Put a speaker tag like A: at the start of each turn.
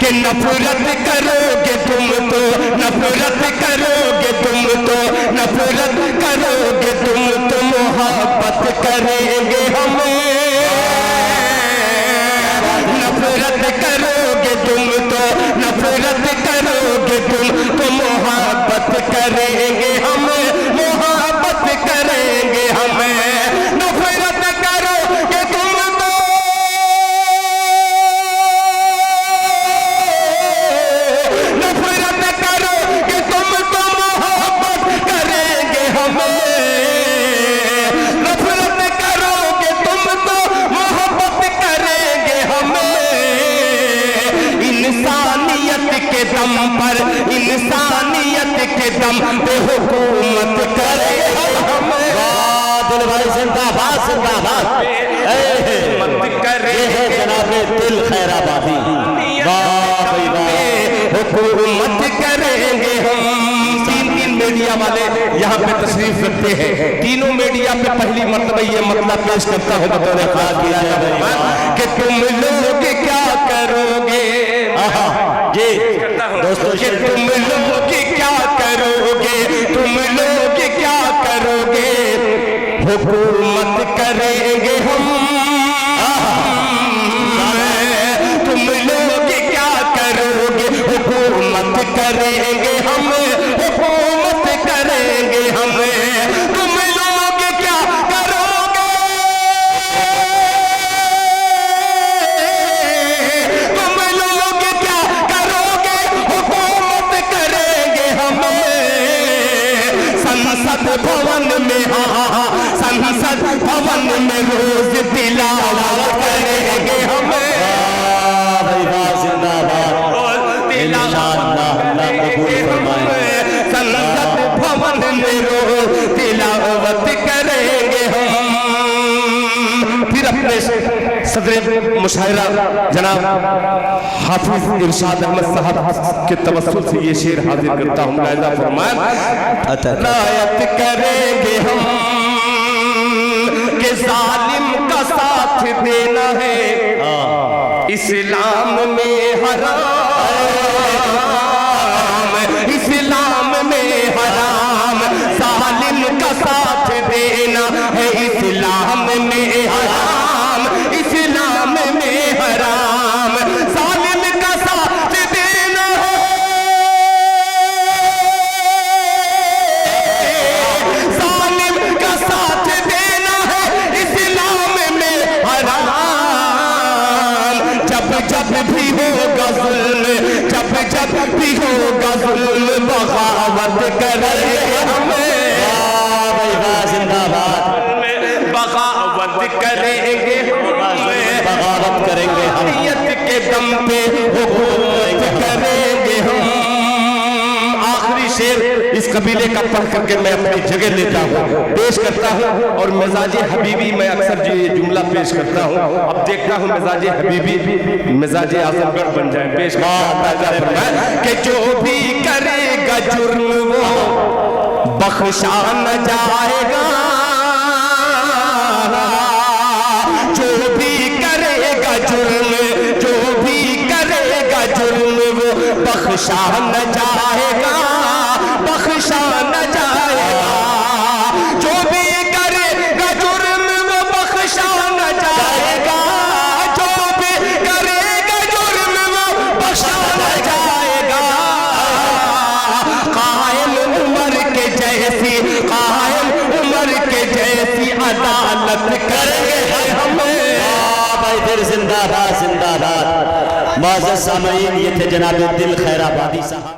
A: कि नफरत करोगे तुम तो, नफरत करोगे तुम तो, नफरत करोगे तुम तो मोहब्बत करेंगे हमें। नफरत करोगे तुम तो, नफरत करोगे तुम तो मोहब्बत करेंगे हमें, मोहब्बत करेंगे हमें। नफरत करोगे तुम तो, नफरत करोगे तुम तो मोहब्बत करेंगे हमें। नफरत करोगे तुम तो मोहब्बत करेंगे हमें। इंसानियत के दम पर, इंसानियत के दम पे हुकूमत करेंगे हमें।
B: दिल भाई जिंदाबाद जिंदाबाद। जनाब दिल खैराबादी
A: हुकूमत करेंगे हम। तीन मीडिया वाले यहाँ पे तशरीफ रखते हैं। तीनों मीडिया पे पहली मर्तबा ये मतलब पेश करता हूँ बतौर खास कि तुम लोग क्या करोगे
B: जी दोस्तों,
A: कि तुम लोग क्या करोगे, तुम लोग क्या करोगे, हुकूमत करेंगे हम। तुम लोग क्या करोगे, हुकूमत करेंगे हम, हुकूमत करेंगे हम। तुम लोग क्या करोगे, तुम लोग क्या करोगे, हुकूमत करेंगे हम। संसद भवन में, हाँ संसद भवन में रोज तिलावत करेंगे हम। संसद भवन में रोज तिलावत करेंगे हम। फिर अपने सदर मुशायरा जनाब हाफिज इरशाद अहमद साहब के तवस्सुल से ये शेर हाजिर करता हूँ। लायदा फरमाया रायत करेंगे हम कि जालिम का साथ देना है इस्लाम में हराम, इस्लाम में हराम। जालिम का साथ देना है इस्लाम में हराम, इस्लाम में हराम। जालिम का साथ देना है, जालिम का साथ देना है इस्लाम में हराम। जब जब भी होगा जुल्म, जब जब भी होगा जुल्म, बगावत करेंगे हमें।
B: जिंदाबाद,
A: बगावत करेंगे हमें,
B: बगावत करेंगे हम।
A: नियत के दम पे हुकूमत करेंगे हम। आखिरी शेर इस कबीले का पढ़ करके मैं अपनी जगह लेता हूँ, पेश करता हूँ। और मिजाज हबीबी मैं अक्सर जो ये जुमला पेश करता हूँ, अब देखता हूँ मिजाज हबीबी मिजाज आजमगढ़ बन जाए। पेश कि जो भी करेगा जुर्म वो बख्शा न जाएगा, जो भी करेगा जुर्म, जो भी करेगा जुर्म वो बख्शा न जाएगा, बख्शा न जाएगा। जो भी करेगा जुर्म वो बख्शा न जाएगा, जो भी करेगा जुर्म वो बख्शा न जाएगा। कायम उम्र के जैसी, कायम उम्र के जैसी अदालत करेंगे हमें।
B: भाई फिर जिंदाबाद जिंदाबाद। मुअज़्ज़ज़ सामईन, ये थे जनाब दिल खैराबादी साहब।